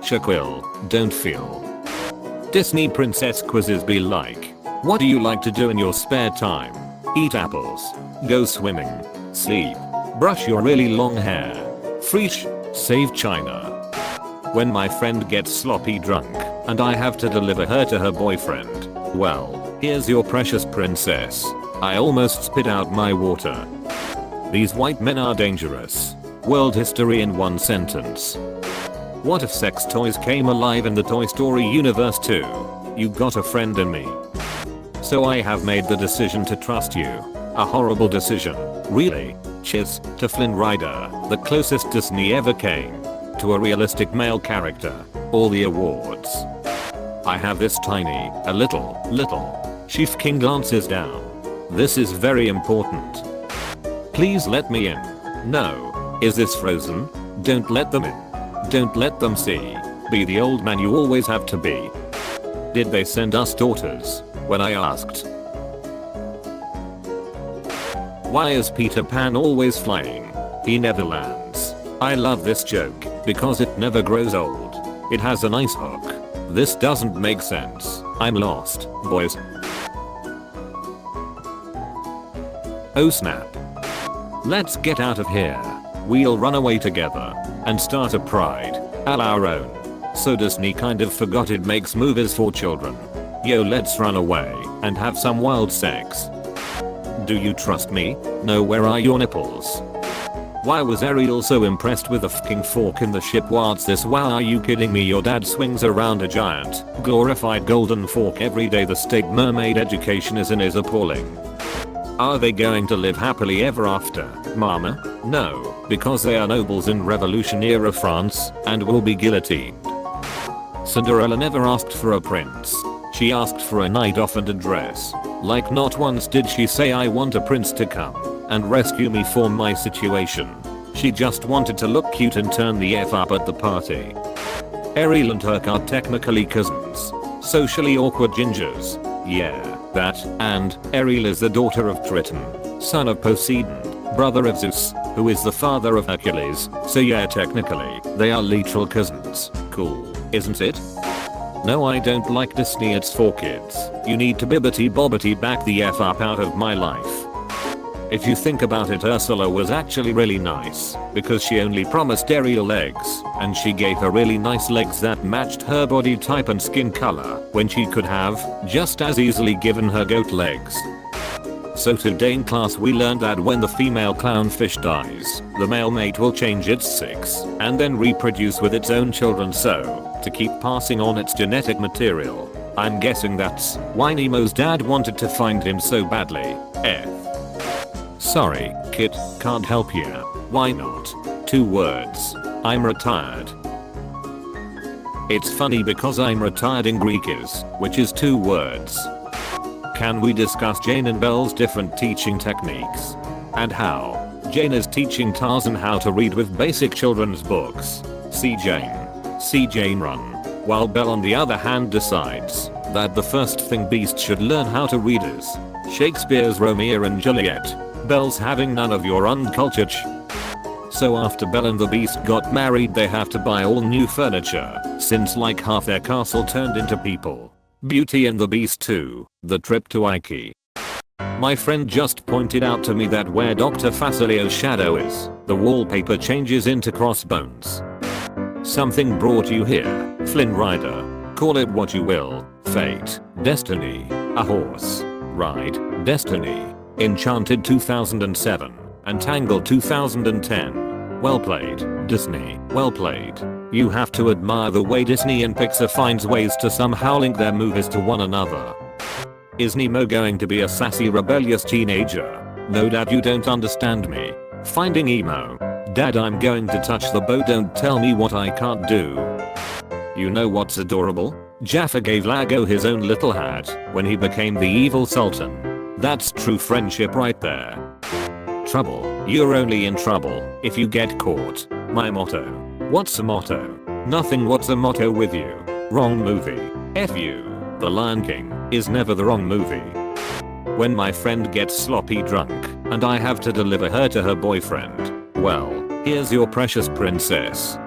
such a quill, don't feel. Disney princess quizzes be like, what do you like to do in your spare time? Eat apples. Go swimming. Sleep. Brush your really long hair. Freesh. Save China. When my friend gets sloppy drunk and I have to deliver her to her boyfriend, well, here's your precious princess. I almost spit out my water. These white men are dangerous. World history in one sentence. What if sex toys came alive in the Toy Story universe too? You got a friend in me. So I have made the decision to trust you. A horrible decision. Really. Cheers to Flynn Rider, the closest Disney ever came to a realistic male character. All the awards. I have this tiny, a little, Chief King glances down. This is very important. Please let me in. No. Is this Frozen? Don't let them in. Don't let them see. Be the old man you always have to be. Did they send us daughters? When I asked. Why is Peter Pan always flying? He never lands. I love this joke because it never grows old. It has a nice hook. This doesn't make sense. I'm lost, boys. Oh snap. Let's get out of here. We'll run away together and start a pride all our own. So Disney kind of forgot it makes movies for children. Yo, let's run away and have some wild sex. Do you trust me? No, where are your nipples? Why was Ariel so impressed with a fucking fork in the ship? What's this? Wow, are you kidding me? Your dad swings around a giant, glorified golden fork every day. The state mermaid education is appalling. Are they going to live happily ever after, mama? No, because they are nobles in Revolution era France and will be guillotined. Cinderella never asked for a prince. She asked for a night off and a dress. Like not once did she say I want a prince to come and rescue me from my situation. She just wanted to look cute and turn the F up at the party. Ariel and Herc are technically cousins. Socially awkward gingers. Yeah, that, and Ariel is the daughter of Triton, son of Poseidon, brother of Zeus, who is the father of Hercules, so yeah, technically, they are literal cousins. Cool, isn't it? No, I don't like Disney, it's for kids. You need to bibbity bobbity back the F up out of my life. If you think about it, Ursula was actually really nice, because she only promised Ariel legs, and she gave her really nice legs that matched her body type and skin color, when she could have just as easily given her goat legs. So today in class we learned that when the female clownfish dies, the male mate will change its sex, and then reproduce with its own children, so to keep passing on its genetic material. I'm guessing that's why Nemo's dad wanted to find him so badly. Sorry, kid, can't help you. Why not? 2 words. I'm retired. It's funny because I'm retired in Greek is, which is 2 words. Can we discuss Jane and Belle's different teaching techniques? And how Jane is teaching Tarzan how to read with basic children's books. See Jane run. While Belle on the other hand decides that the first thing Beast should learn how to read is Shakespeare's Romeo and Juliet. Belle's having none of your uncultured So after Belle and the Beast got married, they have to buy all new furniture, since like half their castle turned into people. Beauty and the Beast 2, The Trip to Ike. My friend just pointed out to me that where Dr. Facilio's shadow is, the wallpaper changes into crossbones. Something brought you here, Flynn Rider. Call it what you will, fate, destiny, a horse, ride, destiny. Enchanted 2007, and Tangled 2010. Well played, Disney, well played. You have to admire the way Disney and Pixar finds ways to somehow link their movies to one another. Is Nemo going to be a sassy rebellious teenager? No dad, you don't understand me. Finding emo. Dad, I'm going to touch the boat, don't tell me what I can't do. You know what's adorable? Jaffa gave Lago his own little hat when he became the evil sultan. That's true friendship right there. Trouble, you're only in trouble if you get caught. My motto. What's a motto? Nothing. What's a motto with you? Wrong movie. F you. The Lion King is never the wrong movie. When my friend gets sloppy drunk and I have to deliver her to her boyfriend, well, here's your precious princess.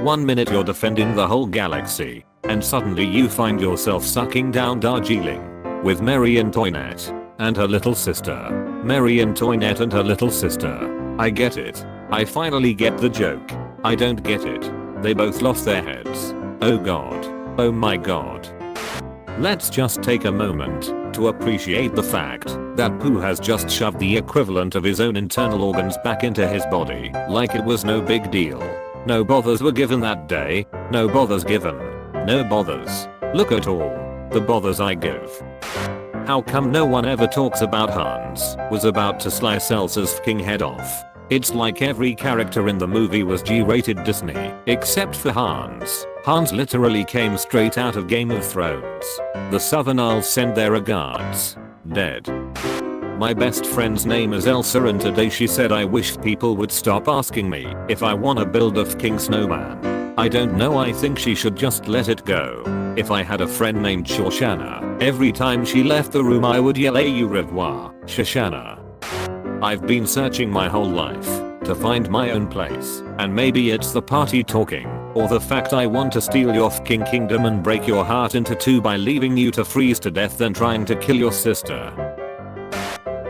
1 minute you're defending the whole galaxy, and suddenly you find yourself sucking down Darjeeling with Mary Antoinette and her little sister. Mary Antoinette and her little sister. I get it. I finally get the joke. I don't get it. They both lost their heads. Oh god. Oh my god. Let's just take a moment to appreciate the fact that Pooh has just shoved the equivalent of his own internal organs back into his body like it was no big deal. No bothers were given that day. No bothers given. No bothers. Look at all the bothers I give. How come no one ever talks about Hans was about to slice Elsa's fucking head off? It's like every character in the movie was G-rated Disney, except for Hans. Hans literally came straight out of Game of Thrones. The Southern Isles send their regards. Dead. My best friend's name is Elsa, and today she said I wish people would stop asking me if I wanna build a fucking snowman. I don't know, I think she should just let it go. If I had a friend named Shoshana, every time she left the room I would yell au revoir, Shoshana. I've been searching my whole life to find my own place, and maybe it's the party talking, or the fact I want to steal your fucking kingdom and break your heart into two by leaving you to freeze to death then trying to kill your sister.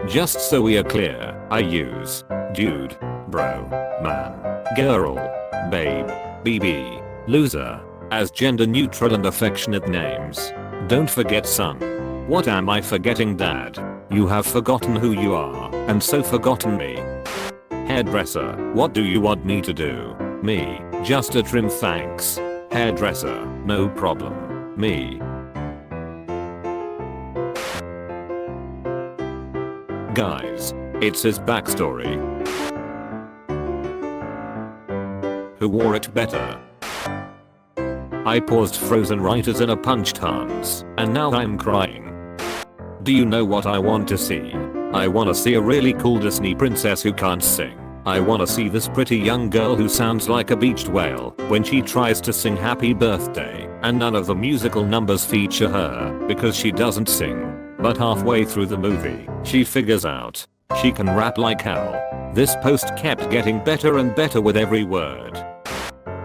Just so we are clear, I use dude, bro, man, girl, babe, BB, loser as gender neutral and affectionate names. Don't forget son. What am I forgetting, dad? You have forgotten who you are, and so forgotten me. Hairdresser, what do you want me to do? Me, just a trim thanks. Hairdresser, no problem. Me. Guys, it's his backstory. Who wore it better? I paused frozen right as in a punched Hans, and now I'm crying. Do you know what I want to see? I wanna see a really cool Disney princess who can't sing. I wanna see this pretty young girl who sounds like a beached whale when she tries to sing happy birthday, and none of the musical numbers feature her because she doesn't sing. But halfway through the movie, she figures out she can rap like hell. This post kept getting better and better with every word.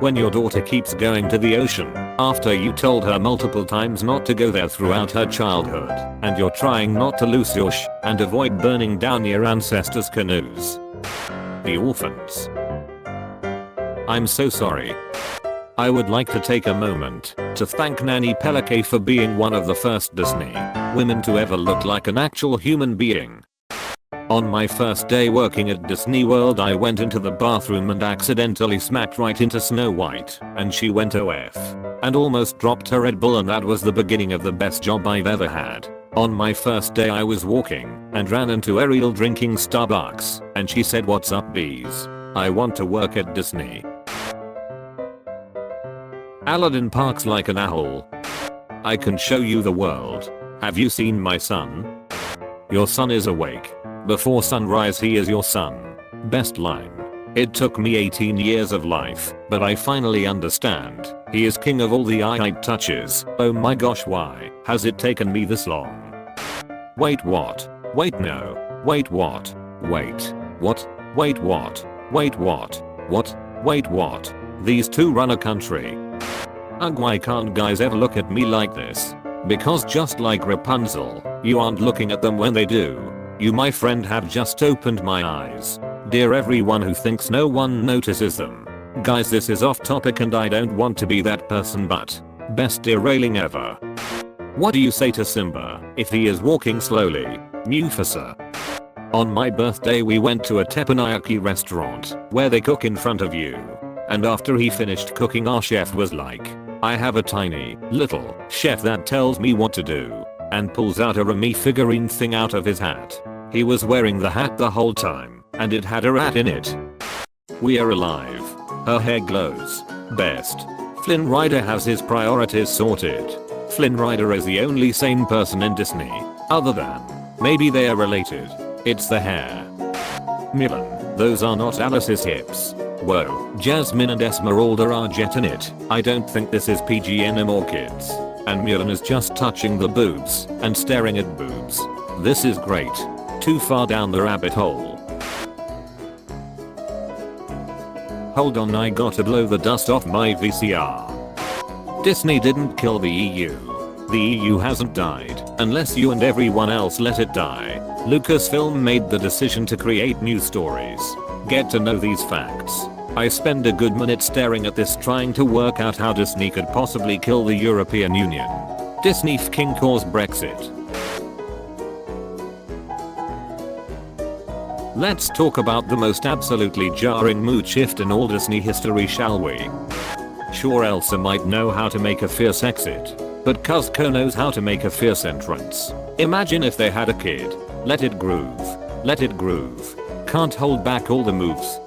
When your daughter keeps going to the ocean after you told her multiple times not to go there throughout her childhood, and you're trying not to lose your and avoid burning down your ancestors' canoes. The orphans. I'm so sorry. I would like to take a moment to thank Nanny Pelake for being one of the first Disney women to ever look like an actual human being. On my first day working at Disney World, I went into the bathroom and accidentally smacked right into Snow White, and she went OF and almost dropped her Red Bull, and that was the beginning of the best job I've ever had. On my first day I was walking and ran into Ariel drinking Starbucks, and she said, "What's up, bees? I want to work at Disney." Aladdin parks like an owl. I can show you the world. Have you seen my son? Your son is awake. Before sunrise he is your son. Best line. It took me 18 years of life, but I finally understand. He is king of all the eye touches. Oh my gosh, why has it taken me this long? Wait, what? Wait, no. Wait, what? Wait. What? Wait, what? Wait, what? What? Wait, what? These two run a country. Ugh, why can't guys ever look at me like this? Because just like Rapunzel, you aren't looking at them when they do. You, my friend, have just opened my eyes. Dear everyone who thinks no one notices them. Guys, this is off topic and I don't want to be that person, but best derailing ever. What do you say to Simba if he is walking slowly? Mufasa. On my birthday we went to a teppanyaki restaurant where they cook in front of you. And after he finished cooking, our chef was like, "I have a tiny, little chef that tells me what to do," and pulls out a Remy figurine thing out of his hat. He was wearing the hat the whole time, and it had a rat in it. We are alive. Her hair glows. Best. Flynn Rider has his priorities sorted. Flynn Rider is the only sane person in Disney, other than maybe they are related. It's the hair. Milan, those are not Alice's hips. Whoa, Jasmine and Esmeralda are jet in it. I don't think this is PG anymore, kids. And Mulan is just touching the boobs and staring at boobs. This is great. Too far down the rabbit hole. Hold on, I gotta blow the dust off my VCR. Disney didn't kill the EU. The EU hasn't died, unless you and everyone else let it die. Lucasfilm made the decision to create new stories. Get to know these facts. I spend a good minute staring at this trying to work out how Disney could possibly kill the European Union. Disney f***ing caused Brexit. Let's talk about the most absolutely jarring mood shift in all Disney history, shall we? Sure, Elsa might know how to make a fierce exit, but Cuzco knows how to make a fierce entrance. Imagine if they had a kid. Let it groove. Let it groove. Can't hold back all the moves.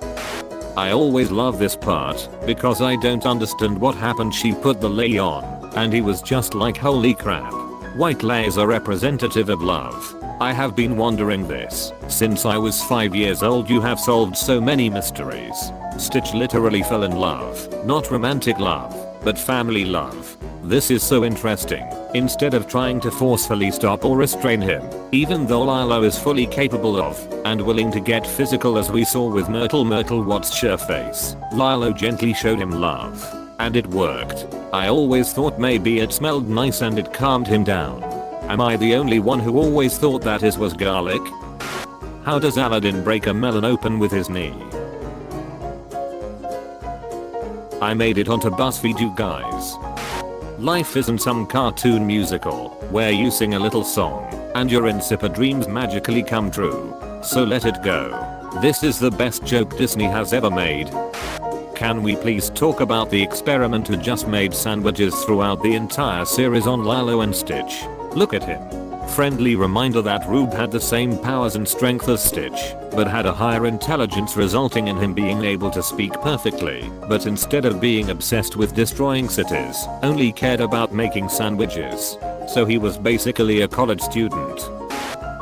I always love this part, because I don't understand what happened. She put the lei on, and he was just like, holy crap. White lei is a representative of love. I have been wondering this since I was 5 years old. You have solved so many mysteries. Stitch literally fell in love. Not romantic love, but family love. This is so interesting. Instead of trying to forcefully stop or restrain him, even though Lilo is fully capable of and willing to get physical, as we saw with Myrtle Watts' sure face, Lilo gently showed him love. And it worked. I always thought maybe it smelled nice and it calmed him down. Am I the only one who always thought that his was garlic? How does Aladdin break a melon open with his knee? I made it onto BuzzFeed, you guys. Life isn't some cartoon musical where you sing a little song and your insipid dreams magically come true. So let it go. This is the best joke Disney has ever made. Can we please talk about the experiment who just made sandwiches throughout the entire series on Lilo and Stitch? Look at him. Friendly reminder that Rube had the same powers and strength as Stitch, but had a higher intelligence, resulting in him being able to speak perfectly, but instead of being obsessed with destroying cities, only cared about making sandwiches. So he was basically a college student.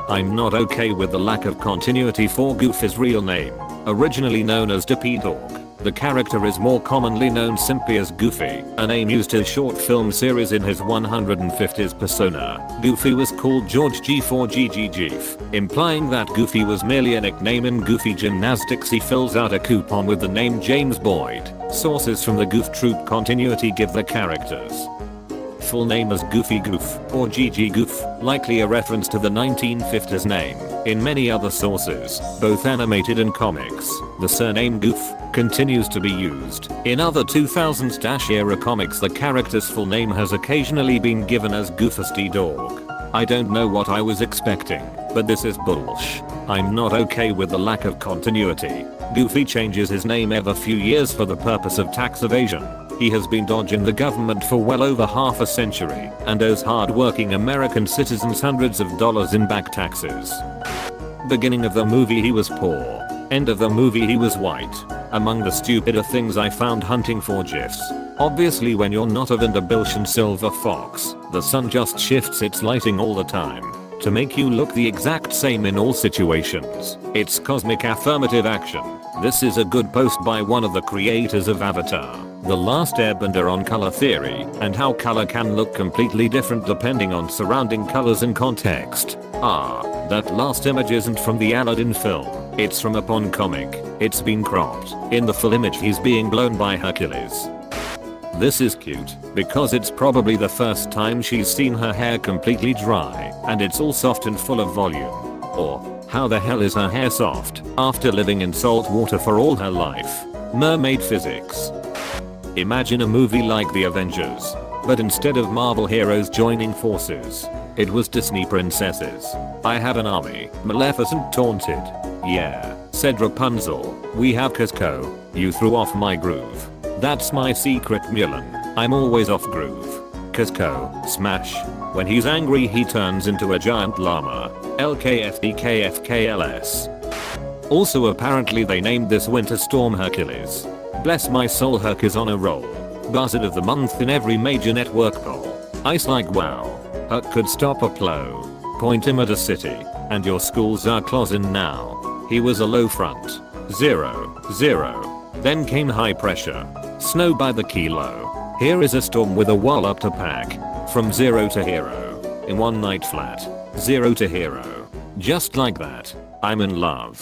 I'm not okay with the lack of continuity for Goofy's real name. Originally known as Dippy Dog, the character is more commonly known simply as Goofy, a name used in short film series in his 150s persona. Goofy was called George G for Gigi Geef, implying that Goofy was merely a nickname. In Goofy Gymnastics he fills out a coupon with the name James Boyd. Sources from the Goof Troop continuity give the character's full name as Goofy Goof or Gigi Goof, likely a reference to the 1950s name. In many other sources, both animated and comics, the surname Goof continues to be used. In other 2000s-era comics, the character's full name has occasionally been given as Goofusty Dog. I don't know what I was expecting, but this is bullsh. I'm not okay with the lack of continuity. Goofy changes his name every few years for the purpose of tax evasion. He has been dodging the government for well over half a century and owes hard-working American citizens hundreds of dollars in back taxes. Beginning of the movie he was poor. End of the movie he was white. Among the stupider things I found hunting for GIFs. Obviously when you're not a Vanderbilt silver fox, the sun just shifts its lighting all the time to make you look the exact same in all situations. It's cosmic affirmative action. This is a good post by one of the creators of Avatar: The Last Airbender on color theory and how color can look completely different depending on surrounding colors and context. That last image isn't from the Aladdin film. It's from a Pon comic. It's been cropped. In the full image he's being blown by Hercules. This is cute because it's probably the first time she's seen her hair completely dry and it's all soft and full of volume. Or, how the hell is her hair soft after living in salt water for all her life? Mermaid physics. Imagine a movie like The Avengers, but instead of Marvel heroes joining forces, it was Disney princesses. I have an army. Maleficent taunted. Yeah, said Rapunzel. We have Cusco. You threw off my groove. That's my secret, Mulan. I'm always off groove. Cusco. Smash. When he's angry he turns into a giant llama. LKFDKFKLS. Also apparently they named this winter storm Hercules. Bless my soul, Herc is on a roll. Buzzard of the month in every major network poll. Ice like wow. Herc could stop a plow. Point him at a city. And your schools are closing now. He was a low front. 0, 0. Then came high pressure. Snow by the kilo. Here is a storm with a wallop to pack. From 0 to hero. In one night flat. 0 to hero. Just like that. I'm in love.